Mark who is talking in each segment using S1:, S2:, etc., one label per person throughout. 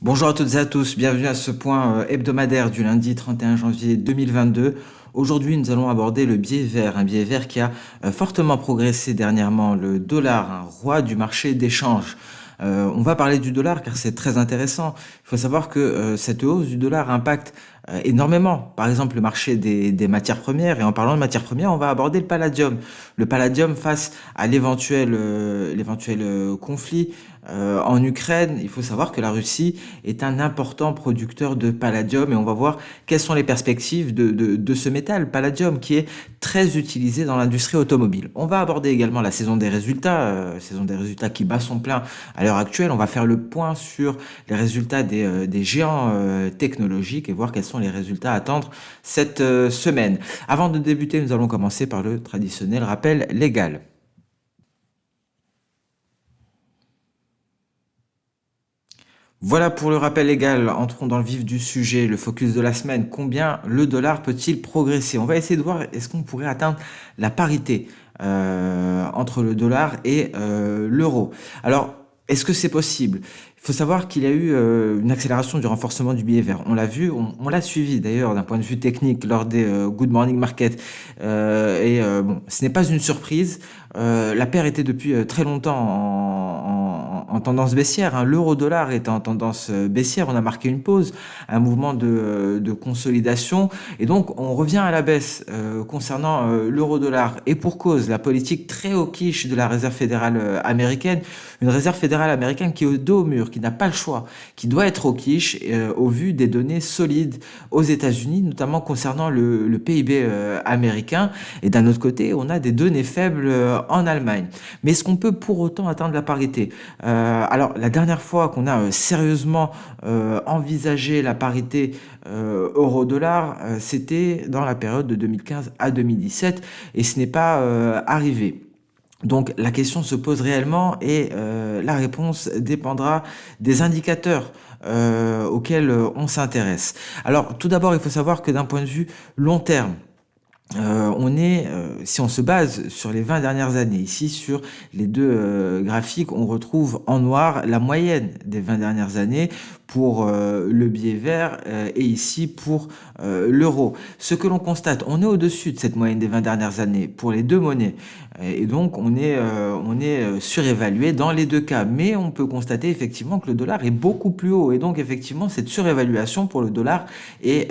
S1: Bonjour à toutes et à tous, bienvenue à ce point hebdomadaire du lundi 31 janvier 2022. Aujourd'hui, nous allons aborder le biais vert, un biais vert qui a fortement progressé dernièrement, le dollar, un roi du marché d'échange. On va parler du dollar car c'est très intéressant. Il faut savoir que cette hausse du dollar impacte énormément, par exemple, le marché des matières premières. Et en parlant de matières premières, on va aborder le palladium. Le palladium face à l'éventuel conflit en Ukraine. Il faut savoir que la Russie est un important producteur de palladium et on va voir quelles sont les perspectives de ce métal, palladium, qui est très utilisé dans l'industrie automobile. On va aborder également la saison des résultats qui bat son plein à l'heure actuelle. On va faire le point sur les résultats des géants technologiques et voir quels sont les résultats à attendre cette semaine. Avant de débuter, nous allons commencer par le traditionnel rappel légal. Voilà pour le rappel légal. Entrons dans le vif du sujet, le focus de la semaine. Combien le dollar peut-il progresser? On va essayer de voir est-ce qu'on pourrait atteindre la parité entre le dollar et l'euro. Alors, est-ce que c'est possible? Il faut savoir qu'il y a eu une accélération du renforcement du billet vert. On l'a vu, on l'a suivi d'ailleurs d'un point de vue technique lors des Good Morning Market. Bon, ce n'est pas une surprise. La paire était depuis très longtemps en tendance baissière, hein. L'euro-dollar était en tendance baissière. On a marqué une pause, un mouvement de consolidation. Et donc, on revient à la baisse concernant l'euro-dollar. Et pour cause, la politique très hawkish de la Réserve fédérale américaine. Une Réserve fédérale américaine qui est au dos au mur, qui n'a pas le choix, qui doit être hawkish au vu des données solides aux États-Unis, notamment concernant le PIB américain. Et d'un autre côté, on a des données faibles en Allemagne. Mais est-ce qu'on peut pour autant atteindre la parité? Alors, la dernière fois qu'on a sérieusement envisagé la parité euro-dollar, c'était dans la période de 2015 à 2017 et ce n'est pas arrivé. Donc la question se pose réellement et la réponse dépendra des indicateurs auxquels on s'intéresse. Alors tout d'abord, il faut savoir que d'un point de vue long terme, si on se base sur les 20 dernières années, ici sur les deux graphiques, on retrouve en noir la moyenne des 20 dernières années pour le billet vert et ici pour l'euro. Ce que l'on constate, on est au-dessus de cette moyenne des 20 dernières années pour les deux monnaies. Et donc on est surévalué dans les deux cas. Mais on peut constater effectivement que le dollar est beaucoup plus haut. Et donc effectivement cette surévaluation pour le dollar est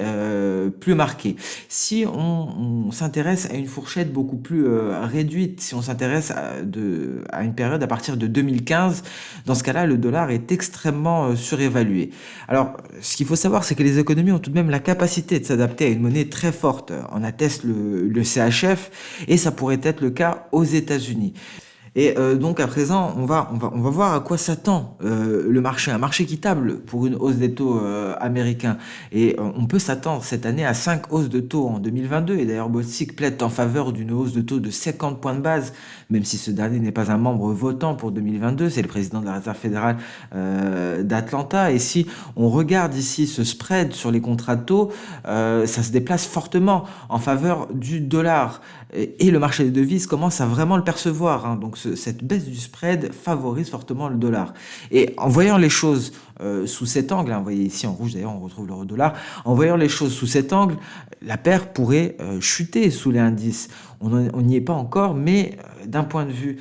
S1: plus marquée. Si on s'intéresse à une fourchette beaucoup plus réduite, si on s'intéresse à une période à partir de 2015, dans ce cas-là, le dollar est extrêmement surévalué. Alors, ce qu'il faut savoir, c'est que les économies ont tout de même la capacité de s'adapter à une monnaie très forte. En atteste le CHF et ça pourrait être le cas aux États-Unis. Et donc à présent, on va voir à quoi s'attend le marché, un marché équitable pour une hausse des taux américains. Et on peut s'attendre cette année à 5 hausses de taux en 2022. Et d'ailleurs, Botsic plaide en faveur d'une hausse de taux de 50 points de base, même si ce dernier n'est pas un membre votant pour 2022. C'est le président de la Réserve fédérale d'Atlanta. Et si on regarde ici ce spread sur les contrats de taux, ça se déplace fortement en faveur du dollar. Et le marché des devises commence à vraiment le percevoir, hein. Donc cette baisse du spread favorise fortement le dollar. Et en voyant les choses sous cet angle, hein, vous voyez ici en rouge d'ailleurs on retrouve l'euro-dollar, en voyant les choses sous cet angle, la paire pourrait chuter sous les indices. On n'y est pas encore, mais d'un point de vue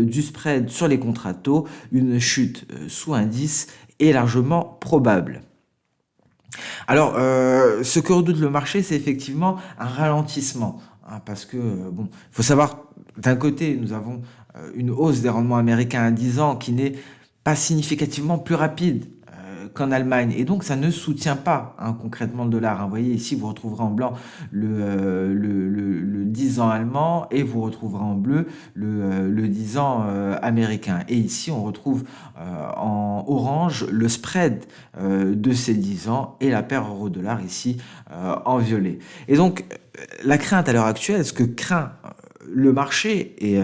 S1: du spread sur les contrats de taux, une chute sous indice est largement probable. Alors, ce que redoute le marché, c'est effectivement un ralentissement, hein, parce que, bon, il faut savoir, d'un côté, nous avons une hausse des rendements américains à 10 ans qui n'est pas significativement plus rapide qu'en Allemagne. Et donc, ça ne soutient pas, hein, concrètement le dollar, hein. Vous voyez ici, vous retrouverez en blanc le 10 ans allemand et vous retrouverez en bleu le 10 ans américain. Et ici, on retrouve en orange le spread de ces 10 ans et la paire euro-dollar ici en violet. Et donc, la crainte à l'heure actuelle, ce que craint le marché, et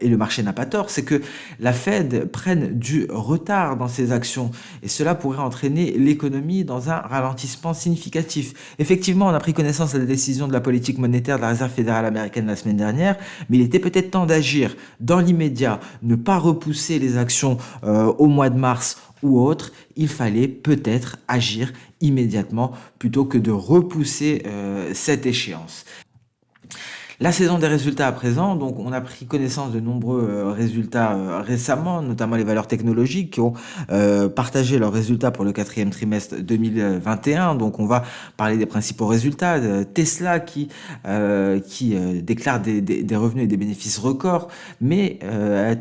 S1: le marché n'a pas tort, c'est que la Fed prenne du retard dans ses actions et cela pourrait entraîner l'économie dans un ralentissement significatif. Effectivement, on a pris connaissance de la décision de la politique monétaire de la Réserve fédérale américaine la semaine dernière, mais il était peut-être temps d'agir dans l'immédiat, ne pas repousser les actions au mois de mars ou autre, il fallait peut-être agir immédiatement plutôt que de repousser cette échéance. La saison des résultats à présent, donc on a pris connaissance de nombreux résultats récemment, notamment les valeurs technologiques qui ont partagé leurs résultats pour le quatrième trimestre 2021. Donc on va parler des principaux résultats. Tesla qui déclare des revenus et des bénéfices records, mais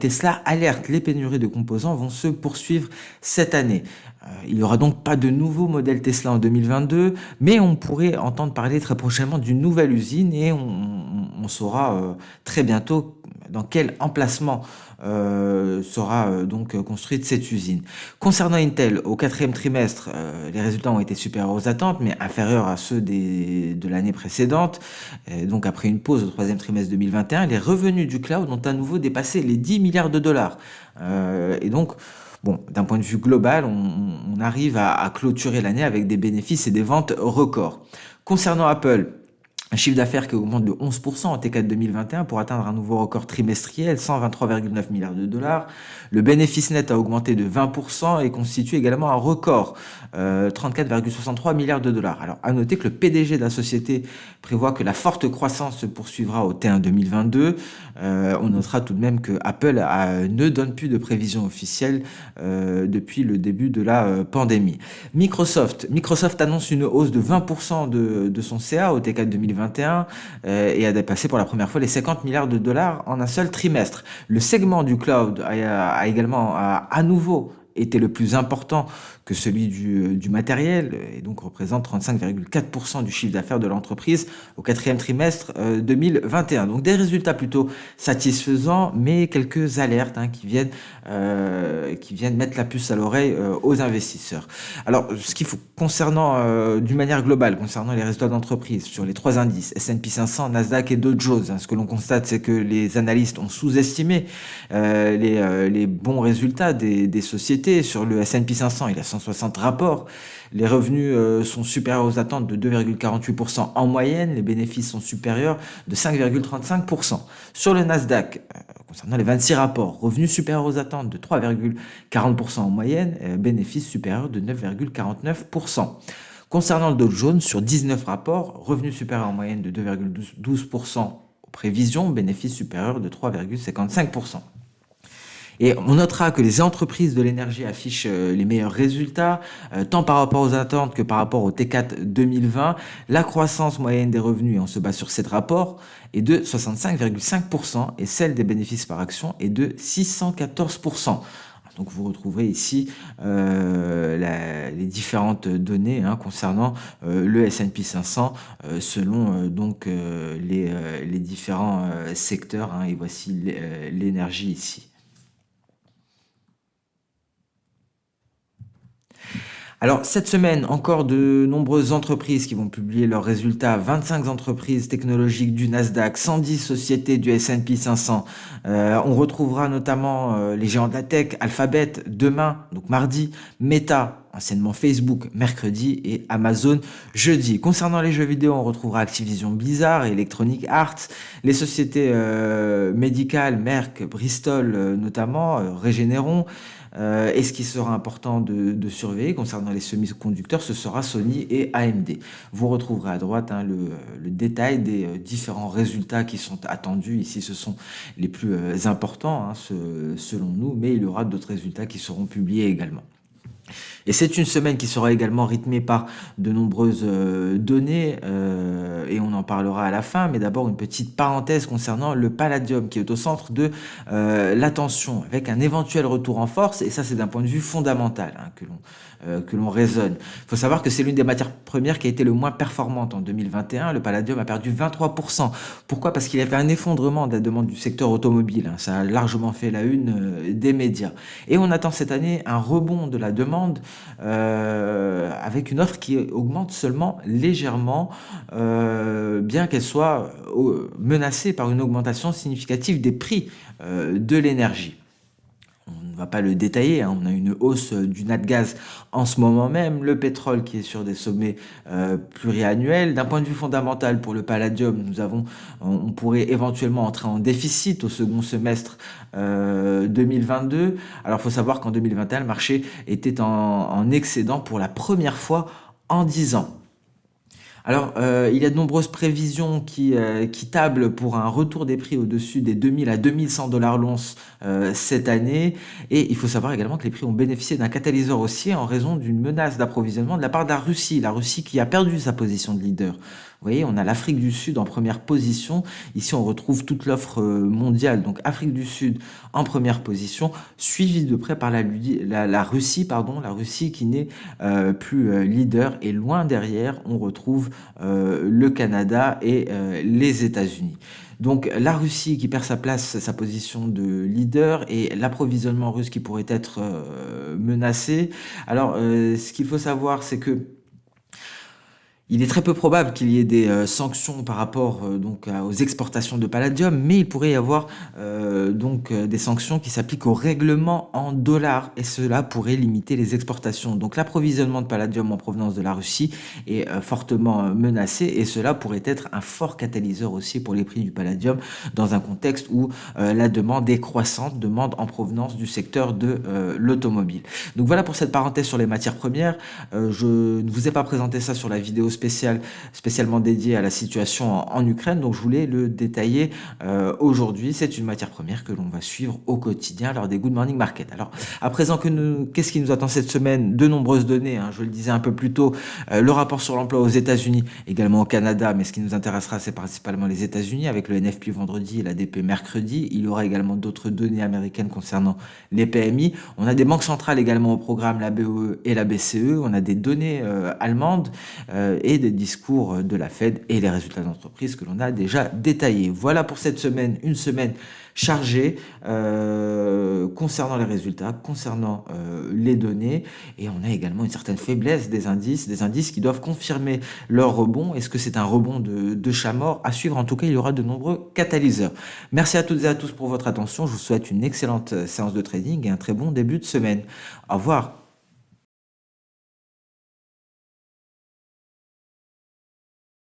S1: Tesla alerte, les pénuries de composants vont se poursuivre cette année. Il n'y aura donc pas de nouveau modèle Tesla en 2022, mais on pourrait entendre parler très prochainement d'une nouvelle usine et on saura très bientôt dans quel emplacement sera donc construite cette usine. Concernant Intel, au quatrième trimestre, les résultats ont été supérieurs aux attentes, mais inférieurs à ceux de l'année précédente. Donc après une pause au troisième trimestre 2021, les revenus du cloud ont à nouveau dépassé les 10 milliards de dollars. Et donc, bon, d'un point de vue global, on arrive à clôturer l'année avec des bénéfices et des ventes records. Concernant Apple, un chiffre d'affaires qui augmente de 11% en T4 2021 pour atteindre un nouveau record trimestriel, 123,9 milliards de dollars. Le bénéfice net a augmenté de 20% et constitue également un record, 34,63 milliards de dollars. Alors, à noter que le PDG de la société prévoit que la forte croissance se poursuivra au T1 2022. On notera tout de même que Apple ne donne plus de prévisions officielles depuis le début de la pandémie. Microsoft annonce une hausse de 20% de son CA au T4 2021 et a dépassé pour la première fois les 50 milliards de dollars en un seul trimestre. Le segment du cloud a également à nouveau été le plus important que celui du matériel et donc représente 35,4% du chiffre d'affaires de l'entreprise au quatrième trimestre 2021. Donc des résultats plutôt satisfaisants, mais quelques alertes qui viennent mettre la puce à l'oreille aux investisseurs. Alors, ce qu'il faut concernant, d'une manière globale, concernant les résultats d'entreprise sur les trois indices, S&P 500, Nasdaq et Dow Jones, ce que l'on constate, c'est que les analystes ont sous-estimé les bons résultats des sociétés. Sur le S&P 500, il y a 160 rapports. Les revenus sont supérieurs aux attentes de 2,48% en moyenne. Les bénéfices sont supérieurs de 5,35%. Sur le Nasdaq, concernant les 26 rapports, revenus supérieurs aux attentes de 3,40% en moyenne, bénéfices supérieurs de 9,49%. Concernant le Dow Jones, sur 19 rapports, revenus supérieurs en moyenne de 2,12% aux prévisions, bénéfices supérieurs de 3,55%. Et on notera que les entreprises de l'énergie affichent les meilleurs résultats, tant par rapport aux attentes que par rapport au T4 2020. La croissance moyenne des revenus, on se base sur 7 rapports, est de 65,5% et celle des bénéfices par action est de 614%. Donc vous retrouverez ici les différentes données concernant le S&P 500 selon les différents secteurs. Et voici l'énergie ici. Alors, cette semaine, encore de nombreuses entreprises qui vont publier leurs résultats. 25 entreprises technologiques du Nasdaq, 110 sociétés du S&P 500. On retrouvera notamment les géants de la tech, Alphabet, demain, donc mardi, Meta, anciennement Facebook, mercredi, et Amazon, jeudi. Concernant les jeux vidéo, on retrouvera Activision Blizzard et Electronic Arts. Les sociétés médicales, Merck, Bristol notamment, Regeneron. Et ce qui sera important de surveiller concernant les semi-conducteurs, ce sera Sony et AMD. Vous retrouverez à droite le détail des différents résultats qui sont attendus. Ici, ce sont les plus importants selon nous, mais il y aura d'autres résultats qui seront publiés également. Et c'est une semaine qui sera également rythmée par de nombreuses données et on en parlera à la fin. Mais d'abord, une petite parenthèse concernant le palladium qui est au centre de l'attention avec un éventuel retour en force. Et ça, c'est d'un point de vue fondamental que l'on raisonne. Il faut savoir que c'est l'une des matières premières qui a été le moins performante en 2021. Le palladium a perdu 23%. Pourquoi ? Parce qu'il y avait un effondrement de la demande du secteur automobile. Ça a largement fait la une des médias. Et on attend cette année un rebond de la demande avec une offre qui augmente seulement légèrement, bien qu'elle soit menacée par une augmentation significative des prix de l'énergie. On va pas le détailler, hein. On a une hausse du Natgaz en ce moment même, le pétrole qui est sur des sommets pluriannuels. D'un point de vue fondamental pour le palladium, on pourrait éventuellement entrer en déficit au second semestre 2022. Alors il faut savoir qu'en 2021, le marché était en excédent pour la première fois en 10 ans. Alors, il y a de nombreuses prévisions qui tablent pour un retour des prix au-dessus des 2000 à 2100 $ l'once cette année. Et il faut savoir également que les prix ont bénéficié d'un catalyseur haussier en raison d'une menace d'approvisionnement de la part de la Russie qui a perdu sa position de leader. Vous voyez, on a l'Afrique du Sud en première position. Ici, on retrouve toute l'offre mondiale. Donc, Afrique du Sud en première position, suivie de près par la Russie, la Russie qui n'est plus leader. Et loin derrière, on retrouve le Canada et les États-Unis. Donc la Russie qui perd sa position de leader et l'approvisionnement russe qui pourrait être menacé. Alors ce qu'il faut savoir, c'est que il est très peu probable qu'il y ait des sanctions par rapport aux exportations de palladium, mais il pourrait y avoir des sanctions qui s'appliquent au règlement en dollars et cela pourrait limiter les exportations. Donc l'approvisionnement de palladium en provenance de la Russie est fortement menacé et cela pourrait être un fort catalyseur aussi pour les prix du palladium dans un contexte où la demande est croissante, demande en provenance du secteur de l'automobile. Donc voilà pour cette parenthèse sur les matières premières. Je ne vous ai pas présenté ça sur la vidéo spécialement dédié à la situation en Ukraine, donc je voulais le détailler aujourd'hui. C'est une matière première que l'on va suivre au quotidien lors des Good Morning Market. Alors à présent, qu'est-ce qui nous attend cette semaine? De nombreuses données, hein, je le disais un peu plus tôt, le rapport sur l'emploi aux États-Unis, également au Canada, mais ce qui nous intéressera, c'est principalement les États-Unis, avec le NFP vendredi et l'ADP mercredi. Il y aura également d'autres données américaines concernant les PMI. On a des banques centrales également au programme, la BOE et la BCE. On a des données allemandes et des discours de la Fed et les résultats d'entreprise que l'on a déjà détaillés. Voilà pour cette semaine, une semaine chargée concernant les résultats, concernant les données, et on a également une certaine faiblesse des indices qui doivent confirmer leur rebond. Est-ce que c'est un rebond de chat mort? À suivre, en tout cas, il y aura de nombreux catalyseurs. Merci à toutes et à tous pour votre attention. Je vous souhaite une excellente séance de trading et un très bon début de semaine. Au revoir.